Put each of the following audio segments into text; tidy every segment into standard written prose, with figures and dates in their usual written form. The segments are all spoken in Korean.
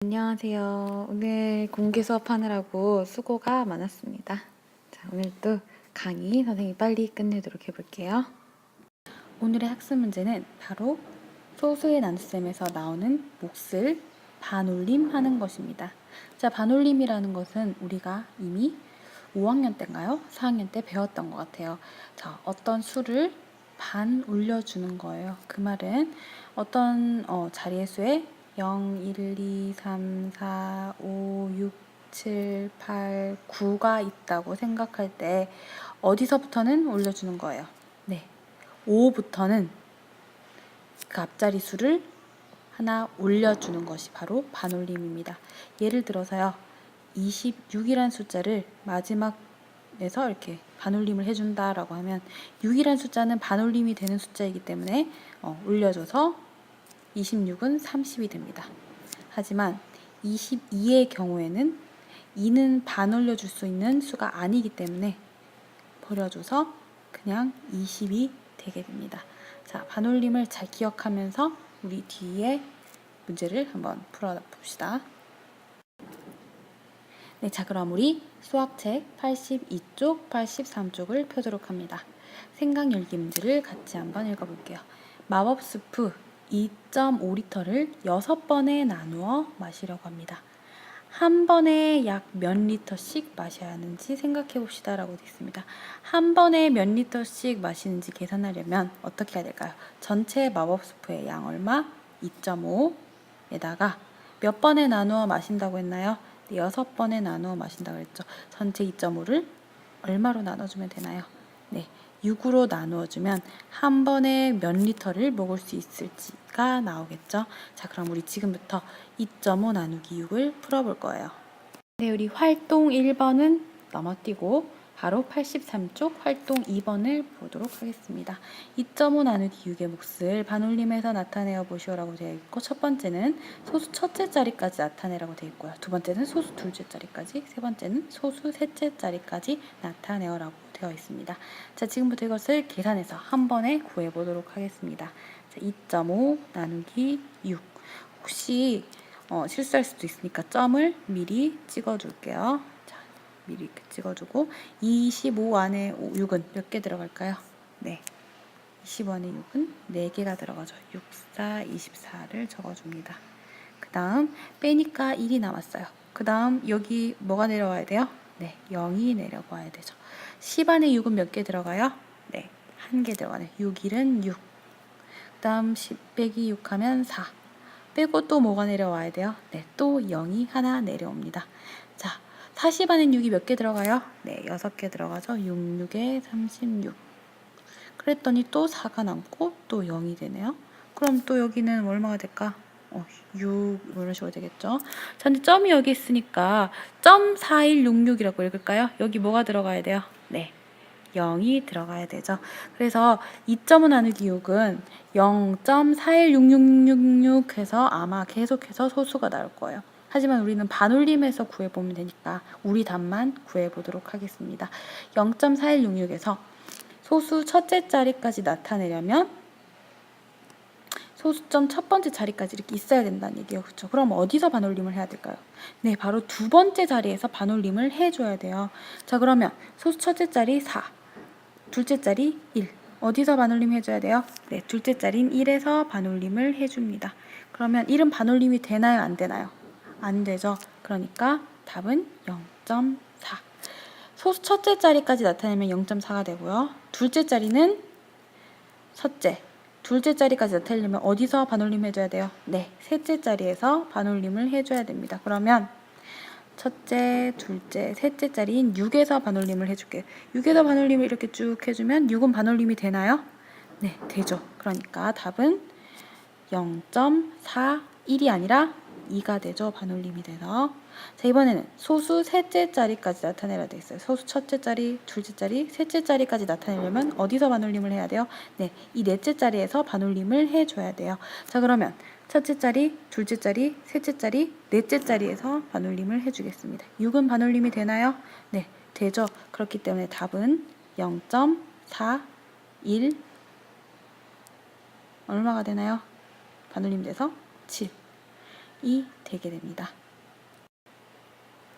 안녕하세요. 오늘 공개 수업하느라고 수고가 많았습니다. 자, 오늘도 강의 선생님이 빨리 끝내도록 해볼게요. 오늘의 학습 문제는 바로 소수의 나눗셈에서 나오는 몫을 반올림 하는 것입니다. 자, 반올림이라는 것은 우리가 이미 5학년 때인가요? 4학년 때 배웠던 것 같아요. 자, 어떤 수를 반 올려주는 거예요. 그 말은 어떤 자리의 수에 0, 1, 2, 3, 4, 5, 6, 7, 8, 9가 있다고 생각할 때 어디서부터는 올려주는 거예요. 네, 5부터는 그 앞자리 수를 하나 올려주는 것이 바로 반올림입니다. 예를 들어서요, 26이란 숫자를 마지막에서 이렇게 반올림을 해준다라고 하면 6이란 숫자는 반올림이 되는 숫자이기 때문에 올려줘서 26은 30이 됩니다. 하지만 22의 경우에는 2는 반 올려줄 수 있는 수가 아니기 때문에 버려줘서 그냥 20이 되게 됩니다. 자, 반올림을 잘 기억하면서 우리 뒤에 문제를 한번 풀어봅시다. 네, 자, 그럼 우리 수학책 82쪽, 83쪽을 펴도록 합니다. 생각 열기 문제를 같이 한번 읽어볼게요. 마법 스프 2.5리터를 6번에 나누어 마시려고 합니다. 한 번에 약 몇 리터씩 마셔야 하는지 생각해 봅시다 라고 되어 있습니다. 한 번에 몇 리터씩 마시는지 계산하려면 어떻게 해야 될까요? 전체 마법 스프의 양 얼마? 2.5에다가 몇 번에 나누어 마신다고 했나요? 6번에 나누어 마신다고 했죠. 전체 2.5를 얼마로 나눠주면 되나요? 네, 6으로 나누어주면 한 번에 몇 리터를 먹을 수 있을지가 나오겠죠. 자, 그럼 우리 지금부터 2.5 나누기 6을 풀어볼 거예요. 네, 우리 활동 1번은 넘어뛰고 바로 83쪽 활동 2번을 보도록 하겠습니다. 2.5 나누기 6의 몫을 반올림해서 나타내어 보시오라고 되어 있고, 첫 번째는 소수 첫째 자리까지 나타내라고 되어 있고요. 두 번째는 소수 둘째 자리까지, 세 번째는 소수 셋째 자리까지 나타내어라고 되어 있습니다. 자, 지금부터 이것을 계산해서 한 번에 구해보도록 하겠습니다. 자, 2.5 나누기 6. 혹시 실수할 수도 있으니까 점을 미리 찍어줄게요. 자, 미리 이렇게 찍어주고 25 안에 6은 몇 개 들어갈까요? 네, 25 안에 6은 4개가 들어가죠. 6, 4, 24를 적어줍니다. 그 다음 빼니까 1이 남았어요. 그 다음 여기 뭐가 내려와야 돼요? 네, 0이 내려와야 되죠. 10 안에 6은 몇 개 들어가요? 네, 1개 들어가네. 6, 1은 6. 그 다음 10 빼기 6 하면 4. 빼고 또 뭐가 내려와야 돼요? 네, 또 0이 하나 내려옵니다. 자, 40 안엔 6이 몇 개 들어가요? 네, 6개 들어가죠. 6, 6에 36. 그랬더니 또 4가 남고 또 0이 되네요. 그럼 또 여기는 얼마가 될까? 6 이런 식으로 되겠죠. 자, 근데 점이 여기 있으니까 점 4166이라고 읽을까요? 여기 뭐가 들어가야 돼요? 네, 0이 들어가야 되죠. 그래서 2.5 나누기 6은 0.416666 해서 아마 계속해서 소수가 나올 거예요. 하지만 우리는 반올림해서 구해보면 되니까 우리 답만 구해보도록 하겠습니다. 0.4166에서 소수 첫째 자리까지 나타내려면 소수점 첫 번째 자리까지 이렇게 있어야 된다는 얘기예요. 그렇죠? 그럼 어디서 반올림을 해야 될까요? 네, 바로 두 번째 자리에서 반올림을 해줘야 돼요. 자, 그러면 소수 첫째 자리 4, 둘째 자리 1. 어디서 반올림 해줘야 돼요? 네, 둘째 자리인 1에서 반올림을 해줍니다. 그러면 1은 반올림이 되나요? 안 되나요? 안 되죠. 그러니까 답은 0.4. 소수 첫째 자리까지 나타내면 0.4가 되고요. 둘째 자리는 첫째, 둘째 자리까지 나타내려면 어디서 반올림 해줘야 돼요? 네, 셋째 자리에서 반올림을 해줘야 됩니다. 그러면 첫째, 둘째, 셋째 자리인 6에서 반올림을 해줄게요. 6에서 반올림을 이렇게 쭉 해주면 6은 반올림이 되나요? 네, 되죠. 그러니까 답은 0.41이 아니라 2가 되죠. 반올림이 돼서. 자, 이번에는 소수 셋째 자리까지 나타내라 돼 있어요. 소수 첫째 자리, 둘째 자리, 셋째 자리까지 나타내려면 어디서 반올림을 해야 돼요? 네, 이 넷째 자리에서 반올림을 해줘야 돼요. 자, 그러면 첫째 자리, 둘째 자리, 셋째 자리, 넷째 자리에서 반올림을 해주겠습니다. 6은 반올림이 되나요? 네, 되죠. 그렇기 때문에 답은 0.41 얼마가 되나요? 반올림 돼서 7. 되게 됩니다.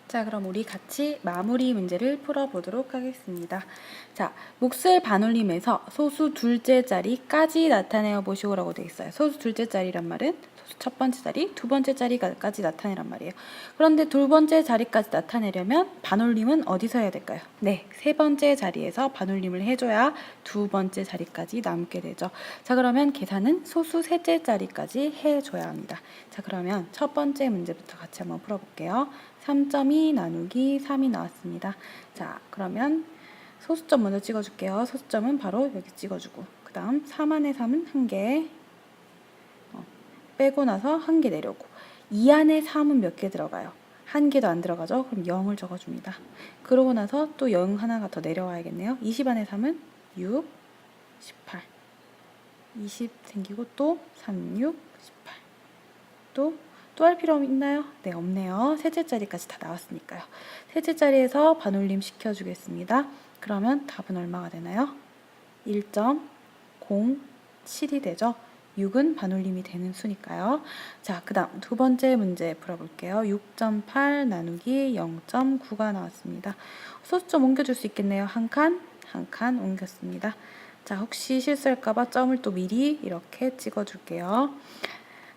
자, 그럼 우리 같이 마무리 문제를 풀어보도록 하겠습니다. 자, 몫을 반올림해서 소수 둘째 자리까지 나타내어 보시오라고 되어 있어요. 소수 둘째 자리란 말은 소수 첫 번째 자리, 두 번째 자리까지 나타내란 말이에요. 그런데 두 번째 자리까지 나타내려면 반올림은 어디서 해야 될까요? 네, 세 번째 자리에서 반올림을 해줘야 두 번째 자리까지 남게 되죠. 자, 그러면 계산은 소수 셋째 자리까지 해줘야 합니다. 자, 그러면 첫 번째 문제부터 같이 한번 풀어볼게요. 3.2 나누기 3이 나왔습니다. 자, 그러면 소수점 먼저 찍어줄게요. 소수점은 바로 여기 찍어주고, 그 다음 3 안에 3은 1개, 빼고 나서 1개 내려오고, 2 안에 3은 몇 개 들어가요? 1개도 안 들어가죠? 그럼 0을 적어줍니다. 그러고 나서 또 0 하나가 더 내려와야겠네요. 20 안에 3은 6, 18, 20 생기고 또 3, 6, 18, 또 할 필요 있나요? 네, 없네요. 셋째 자리까지 다 나왔으니까요. 셋째 자리에서 반올림 시켜주겠습니다. 그러면 답은 얼마가 되나요? 1.07이 되죠. 6은 반올림이 되는 수니까요. 자, 그 다음 두 번째 문제 풀어볼게요. 6.8 나누기 0.9가 나왔습니다. 소수점 옮겨줄 수 있겠네요. 한 칸 옮겼습니다. 자, 혹시 실수할까봐 점을 또 미리 이렇게 찍어줄게요.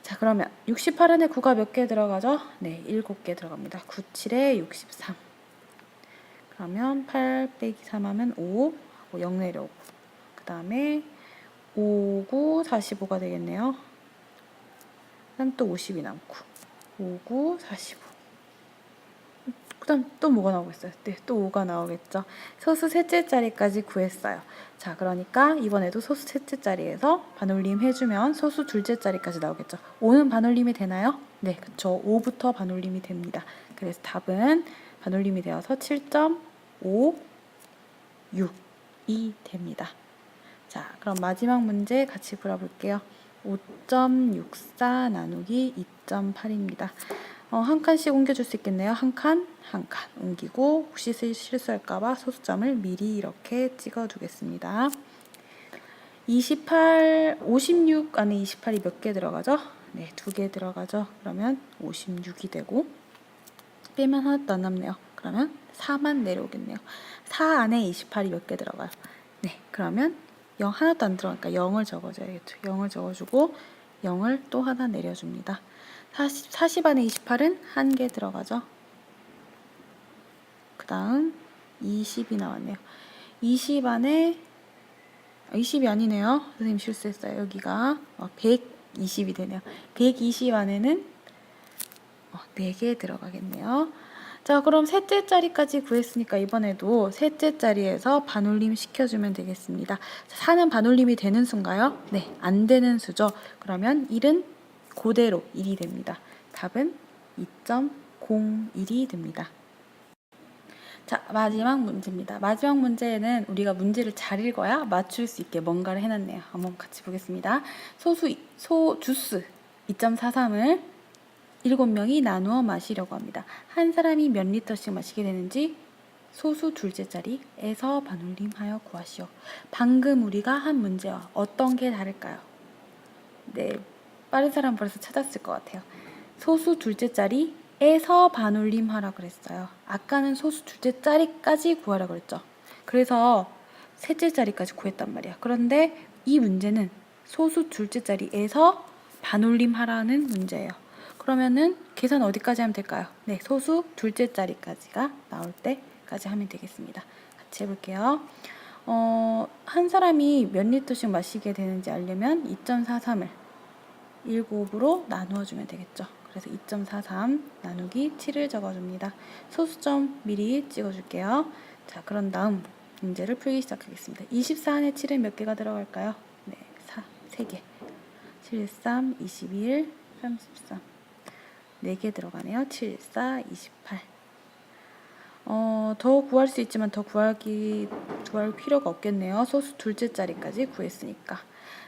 자, 그러면 68안에 9가 몇 개 들어가죠? 네, 7개 들어갑니다. 9, 7에 63. 그러면 8 빼기 3 하면 5, 0 내려오고, 그 다음에 5, 9, 45가 되겠네요. 그 다음 또 50이 남고, 5, 9, 45. 그 다음 또 뭐가 나오겠어요? 네, 또 5가 나오겠죠. 소수 셋째 자리까지 구했어요. 자, 그러니까 이번에도 소수 셋째 자리에서 반올림 해주면 소수 둘째 자리까지 나오겠죠. 5는 반올림이 되나요? 네, 그쵸. 5부터 반올림이 됩니다. 그래서 답은 반올림이 되어서 7.56이 됩니다. 자, 그럼 마지막 문제 같이 풀어볼게요. 5.64 나누기 2.8입니다. 한 칸씩 옮겨줄 수 있겠네요. 한 칸 옮기고, 혹시 실수할까봐 소수점을 미리 이렇게 찍어두겠습니다. 56 안에 28이 몇 개 들어가죠? 네, 2개 들어가죠. 그러면 56이 되고, 빼면 하나도 안 남네요. 그러면 4만 내려오겠네요. 4 안에 28이 몇 개 들어가요? 네, 그러면 0 하나도 안 들어가니까 0을 적어줘야겠죠. 0을 적어주고 0을 또 하나 내려줍니다. 40 안에 28은 1개 들어가죠. 그 다음 20이 나왔네요. 20 안에 20이 아니네요. 선생님 실수했어요. 여기가 120이 되네요. 120 안에는 4개 들어가겠네요. 자, 그럼 셋째 자리까지 구했으니까 이번에도 셋째 자리에서 반올림 시켜주면 되겠습니다. 4는 반올림이 되는 수인가요? 네, 안 되는 수죠. 그러면 1은 그대로 1이 됩니다. 답은 2.01이 됩니다. 자, 마지막 문제입니다. 마지막 문제에는 우리가 문제를 잘 읽어야 맞출 수 있게 뭔가를 해놨네요. 한번 같이 보겠습니다. 주스 2.43을 7명이 나누어 마시려고 합니다. 한 사람이 몇 리터씩 마시게 되는지 소수 둘째 자리에서 반올림하여 구하시오. 방금 우리가 한 문제와 어떤 게 다를까요? 네, 빠른 사람 벌써 찾았을 것 같아요. 소수 둘째 자리에서 반올림하라 그랬어요. 아까는 소수 둘째 자리까지 구하라 그랬죠. 그래서 셋째 자리까지 구했단 말이야. 그런데 이 문제는 소수 둘째 자리에서 반올림하라는 문제예요. 그러면은 계산 어디까지 하면 될까요? 네, 소수 둘째 자리까지가 나올 때까지 하면 되겠습니다. 같이 해볼게요. 한 사람이 몇 리터씩 마시게 되는지 알려면 2.43을 7으로 나누어주면 되겠죠. 그래서 2.43 나누기 7을 적어줍니다. 소수점 미리 찍어줄게요. 자, 그런 다음 문제를 풀기 시작하겠습니다. 24 안에 7은 몇 개가 들어갈까요? 네, 3개. 7, 3, 21, 33. 4개 들어가네요. 7, 4, 28. 더 구할 수 있지만 더 구할 필요가 없겠네요. 소수 둘째 자리까지 구했으니까.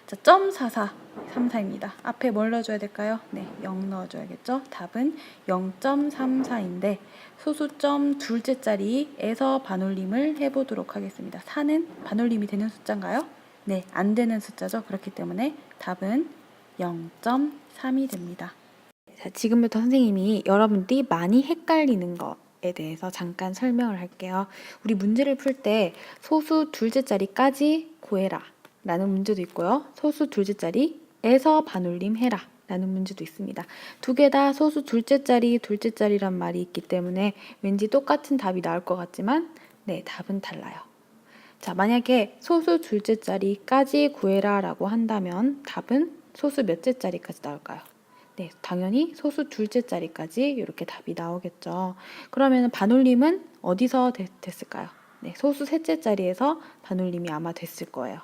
자, 0.44, 34입니다. 앞에 뭘 넣어줘야 될까요? 네, 0 넣어줘야겠죠. 답은 0.34인데 소수점 둘째 자리에서 반올림을 해보도록 하겠습니다. 4는 반올림이 되는 숫자인가요? 네, 안 되는 숫자죠. 그렇기 때문에 답은 0.3이 됩니다. 자, 지금부터 선생님이 여러분들이 많이 헷갈리는 것에 대해서 잠깐 설명을 할게요. 우리 문제를 풀 때 소수 둘째 자리까지 구해라 라는 문제도 있고요. 소수 둘째 자리에서 반올림 해라 라는 문제도 있습니다. 두 개 다 소수 둘째 자리란 말이 있기 때문에 왠지 똑같은 답이 나올 것 같지만 네, 답은 달라요. 자, 만약에 소수 둘째 자리까지 구해라 라고 한다면 답은 소수 몇째 자리까지 나올까요? 네, 당연히 소수 둘째 자리까지 이렇게 답이 나오겠죠. 그러면 반올림은 어디서 됐을까요? 네, 소수 셋째 자리에서 반올림이 아마 됐을 거예요.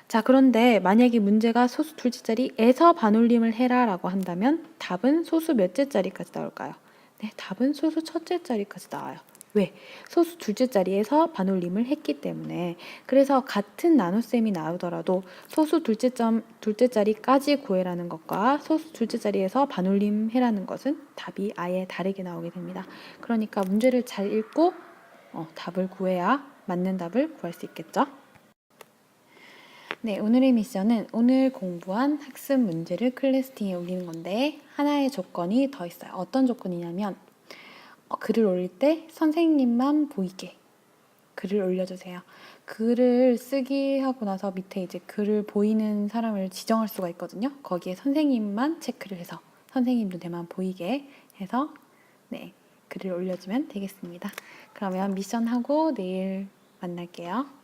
자, 그런데 만약에 문제가 소수 둘째 자리에서 반올림을 해라 라고 한다면 답은 소수 몇째 자리까지 나올까요? 네, 답은 소수 첫째 자리까지 나와요. 왜? 소수 둘째 자리에서 반올림을 했기 때문에. 그래서 같은 나눗셈이 나오더라도 소수 둘째 자리까지 구해라는 것과 소수 둘째 자리에서 반올림 해라는 것은 답이 아예 다르게 나오게 됩니다. 그러니까 문제를 잘 읽고 답을 구해야 맞는 답을 구할 수 있겠죠? 네, 오늘의 미션은 오늘 공부한 학습 문제를 클래스팅에 올리는 건데 하나의 조건이 더 있어요. 어떤 조건이냐면 글을 올릴 때 선생님만 보이게 글을 올려주세요. 글을 쓰기 하고 나서 밑에 이제 글을 보이는 사람을 지정할 수가 있거든요. 거기에 선생님만 체크를 해서 선생님 눈에만 보이게 해서 네, 글을 올려주면 되겠습니다. 그러면 미션하고 내일 만날게요.